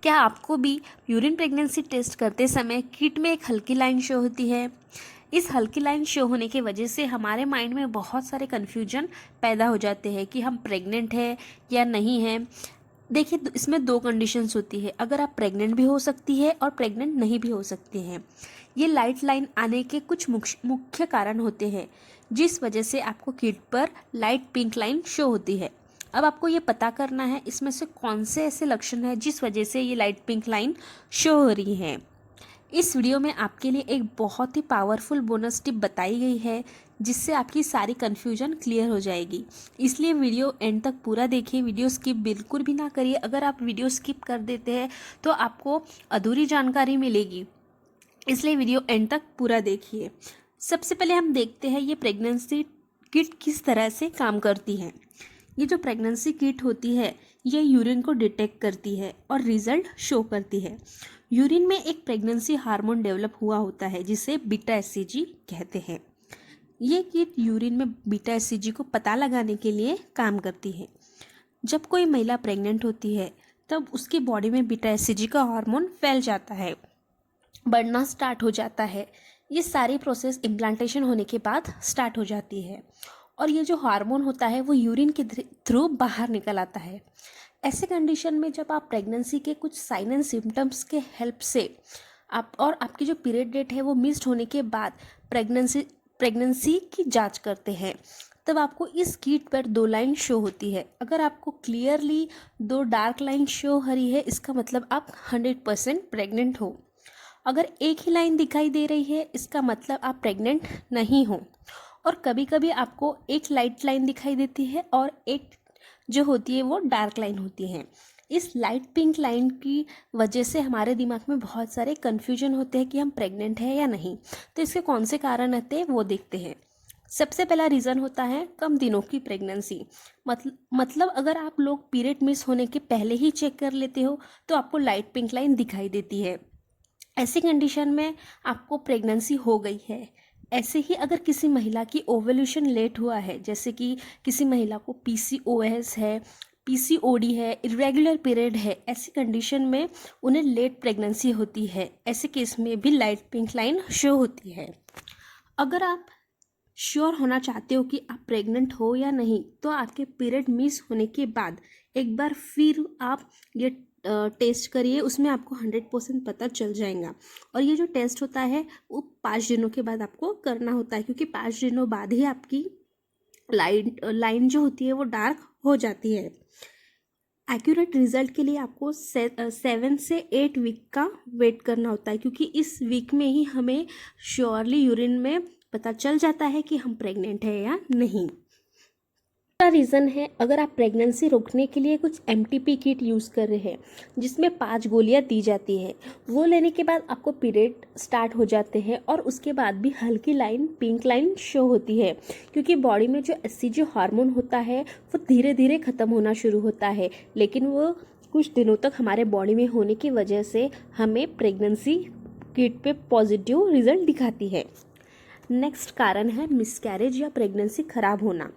क्या आपको भी यूरिन प्रेगनेंसी टेस्ट करते समय किट में एक हल्की लाइन शो होती है? इस हल्की लाइन शो होने की वजह से हमारे माइंड में बहुत सारे कन्फ्यूजन पैदा हो जाते हैं कि हम प्रेग्नेंट हैं या नहीं हैं। देखिए, इसमें दो कंडीशंस होती है। अगर आप प्रेग्नेंट भी हो सकती है और प्रेग्नेंट नहीं भी हो सकती हैं। ये लाइट लाइन आने के कुछ मुख्य कारण होते हैं जिस वजह से आपको किट पर लाइट पिंक लाइन शो होती है। अब आपको ये पता करना है इसमें से कौन से ऐसे लक्षण हैं जिस वजह से ये लाइट पिंक लाइन शो हो रही है। इस वीडियो में आपके लिए एक बहुत ही पावरफुल बोनस टिप बताई गई है जिससे आपकी सारी कन्फ्यूजन क्लियर हो जाएगी। इसलिए वीडियो एंड तक पूरा देखिए, वीडियो स्किप बिल्कुल भी ना करिए। अगर आप वीडियो स्किप कर देते हैं तो आपको अधूरी जानकारी मिलेगी, इसलिए वीडियो एंड तक पूरा देखिए। सबसे पहले हम देखते हैं ये प्रेगनेंसी किट किस तरह से काम करती है। ये जो प्रेगनेंसी किट होती है ये यूरिन को डिटेक्ट करती है और रिजल्ट शो करती है। यूरिन में एक प्रेगनेंसी हार्मोन डेवलप हुआ होता है जिसे बीटा एससीजी कहते हैं। ये किट यूरिन में बीटा एससीजी को पता लगाने के लिए काम करती है। जब कोई महिला प्रेग्नेंट होती है तब उसकी बॉडी में बीटा एससीजी का हार्मोन फैल जाता है, बढ़ना स्टार्ट हो जाता है। ये सारी प्रोसेस इम्प्लांटेशन होने के बाद स्टार्ट हो जाती है और ये जो हार्मोन होता है वो यूरिन के थ्रू बाहर निकल आता है। ऐसे कंडीशन में जब आप प्रेगनेंसी के कुछ साइन एंड सिम्टम्स के हेल्प से आपकी जो पीरियड डेट है वो मिस्ड होने के बाद प्रेगनेंसी की जांच करते हैं, तब आपको इस किट पर दो लाइन शो होती है। अगर आपको क्लियरली दो डार्क लाइन शो हो रही है इसका मतलब आप 100% प्रेग्नेंट हो। अगर एक ही लाइन दिखाई दे रही है इसका मतलब आप प्रेग्नेंट नहीं हो। और कभी कभी आपको एक लाइट लाइन दिखाई देती है और एक जो होती है वो डार्क लाइन होती है। इस लाइट पिंक लाइन की वजह से हमारे दिमाग में बहुत सारे कन्फ्यूजन होते हैं कि हम प्रेग्नेंट हैं या नहीं। तो इसके कौन से कारण आते हैं वो देखते हैं। सबसे पहला रीज़न होता है कम दिनों की प्रेगनेंसी। मतलब अगर आप लोग पीरियड मिस होने के पहले ही चेक कर लेते हो तो आपको लाइट पिंक लाइन दिखाई देती है। ऐसी कंडीशन में आपको प्रेगनेंसी हो गई है। ऐसे ही अगर किसी महिला की ओवल्यूशन लेट हुआ है, जैसे कि किसी महिला को पीसीओएस है, पीसीओडी है, इरेगुलर पीरियड है, ऐसी कंडीशन में उन्हें लेट प्रेगनेंसी होती है। ऐसे केस में भी लाइट पिंक लाइन शो होती है। अगर आप श्योर होना चाहते हो कि आप प्रेग्नेंट हो या नहीं तो आपके पीरियड मिस होने के बाद एक बार फिर आप ये टेस्ट करिए, उसमें आपको 100% पता चल जाएगा। और ये जो टेस्ट होता है वो 5 दिनों के बाद आपको करना होता है, क्योंकि 5 दिनों बाद ही आपकी लाइन जो होती है वो डार्क हो जाती है। एक्यूरेट रिजल्ट के लिए आपको 7 से 8 वीक का वेट करना होता है, क्योंकि इस वीक में ही हमें श्योरली यूरिन में पता चल जाता है कि हम प्रेग्नेंट है या नहीं। दूसरा रीज़न है अगर आप प्रेगनेंसी रोकने के लिए कुछ एमटीपी किट यूज़ कर रहे हैं जिसमें 5 गोलियां दी जाती है। वो लेने के बाद आपको पीरियड स्टार्ट हो जाते हैं और उसके बाद भी हल्की लाइन पिंक लाइन शो होती है, क्योंकि बॉडी में जो एससीजी हार्मोन होता है वो धीरे धीरे ख़त्म होना शुरू होता है, लेकिन वो कुछ दिनों तक हमारे बॉडी में होने की वजह से हमें प्रेगनेंसी किट पे पॉजिटिव रिजल्ट दिखाती है। नेक्स्ट कारण है मिसकैरेज या प्रेगनेंसी खराब होना।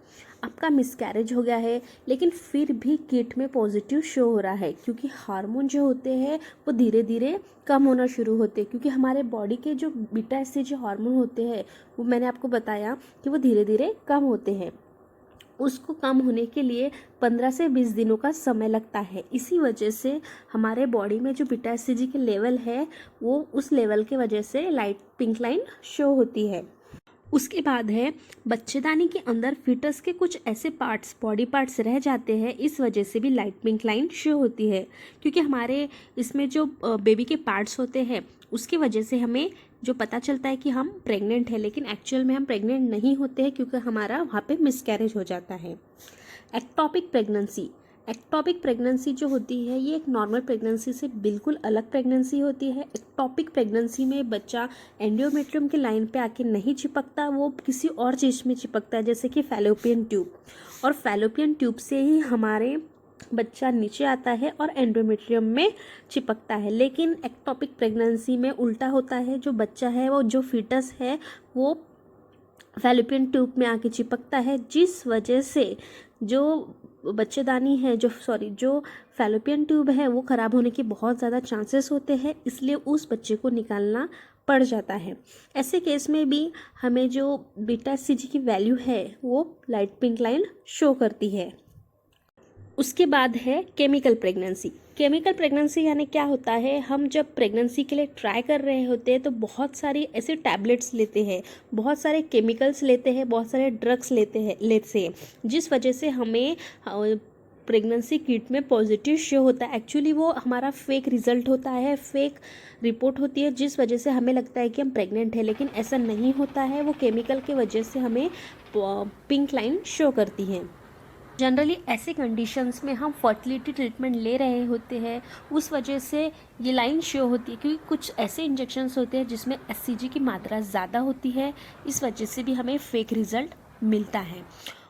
आपका मिसकैरेज हो गया है लेकिन फिर भी किट में पॉजिटिव शो हो रहा है, क्योंकि हार्मोन जो होते हैं वो धीरे धीरे कम होना शुरू होते हैं, क्योंकि हमारे बॉडी के जो बीटा एससीजी हार्मोन होते हैं वो मैंने आपको बताया कि वो धीरे धीरे कम होते हैं। उसको कम होने के लिए 15 से 20 दिनों का समय लगता है। इसी वजह से हमारे बॉडी में जो बीटा एससीजी के लेवल है वो उस लेवल के वजह से लाइट पिंक लाइन शो होती है। उसके बाद है बच्चेदानी के अंदर फीटस के कुछ ऐसे पार्ट्स, बॉडी पार्ट्स रह जाते हैं, इस वजह से भी लाइट पिंक लाइन शो होती है, क्योंकि हमारे इसमें जो बेबी के पार्ट्स होते हैं उसकी वजह से हमें जो पता चलता है कि हम प्रेग्नेंट हैं, लेकिन एक्चुअल में हम प्रेग्नेंट नहीं होते हैं क्योंकि हमारा वहाँ पे मिसकैरेज हो जाता है। Ectopic pregnancy. एक्टोपिक प्रेगनेंसी जो होती है ये एक नॉर्मल प्रेगनेंसी से बिल्कुल अलग प्रेगनेंसी होती है। एक्टोपिक प्रेगनेंसी में बच्चा एंडोमेट्रियम के लाइन पे आके नहीं चिपकता, वो किसी और चीज़ में चिपकता है, जैसे कि फैलोपियन ट्यूब। और फैलोपियन ट्यूब से ही हमारे बच्चा नीचे आता है और एंडोमेट्रियम में चिपकता है। लेकिन एक्टोपिक प्रेगनेंसी में उल्टा होता है, जो बच्चा है वो जो फीटस है वो फैलोपियन ट्यूब में आके चिपकता है, जिस वजह से जो बच्चेदानी है जो फैलोपियन ट्यूब है वो ख़राब होने के बहुत ज़्यादा चांसेस होते हैं, इसलिए उस बच्चे को निकालना पड़ जाता है। ऐसे केस में भी हमें जो बीटा एचसीजी की वैल्यू है वो लाइट पिंक लाइन शो करती है। उसके बाद है केमिकल प्रेगनेंसी। केमिकल प्रेगनेंसी यानी क्या होता है, हम जब प्रेगनेंसी के लिए ट्राई कर रहे होते हैं तो बहुत सारी ऐसे टैबलेट्स लेते हैं, बहुत सारे केमिकल्स लेते हैं, बहुत सारे ड्रग्स लेते हैं, जिस वजह से हमें प्रेगनेंसी किट में पॉजिटिव शो होता है। एक्चुअली वो हमारा फेक रिजल्ट होता है, फेक रिपोर्ट होती है, जिस वजह से हमें लगता है कि हम प्रेग्नेंट हैं, लेकिन ऐसा नहीं होता है। वो केमिकल के वजह से हमें पिंक लाइन शो करती है। जनरली ऐसे कंडीशंस में हम फर्टिलिटी ट्रीटमेंट ले रहे होते हैं, उस वजह से ये लाइन शो होती है, क्योंकि कुछ ऐसे इंजेक्शंस होते हैं जिसमें एचसीजी की मात्रा ज़्यादा होती है, इस वजह से भी हमें फेक रिजल्ट मिलता है।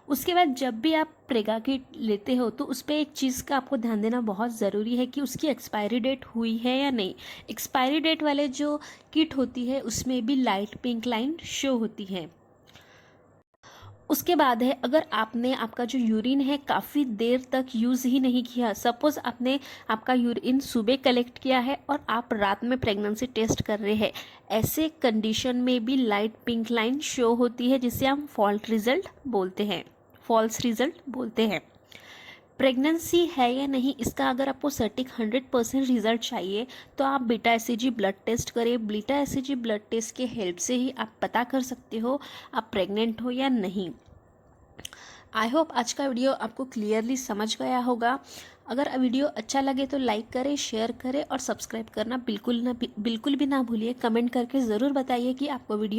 उसके बाद जब भी आप प्रेगा किट लेते हो तो उस पर एक चीज़ का आपको ध्यान देना बहुत ज़रूरी है कि उसकी एक्सपायरी डेट हुई है या नहीं। एक्सपायरी डेट वाले जो किट होती है उसमें भी लाइट पिंक लाइन शो होती है। उसके बाद है, अगर आपने आपका जो यूरिन है काफ़ी देर तक यूज़ ही नहीं किया, सपोज़ आपने आपका यूरिन सुबह कलेक्ट किया है और आप रात में प्रेगनेंसी टेस्ट कर रहे हैं, ऐसे कंडीशन में भी लाइट पिंक लाइन शो होती है, जिसे हम फॉल्स रिजल्ट बोलते हैं। प्रेगनेंसी है या नहीं इसका अगर आपको सटीक 100% रिजल्ट चाहिए तो आप बीटा एचसीजी ब्लड टेस्ट करें। बीटा एचसीजी ब्लड टेस्ट के हेल्प से ही आप पता कर सकते हो आप प्रेग्नेंट हो या नहीं। आई होप आज का वीडियो आपको क्लियरली समझ गया होगा। अगर वीडियो अच्छा लगे तो लाइक करें, शेयर करें और सब्सक्राइब करना बिल्कुल भी ना भूलिए। कमेंट करके ज़रूर बताइए कि आपको वीडियो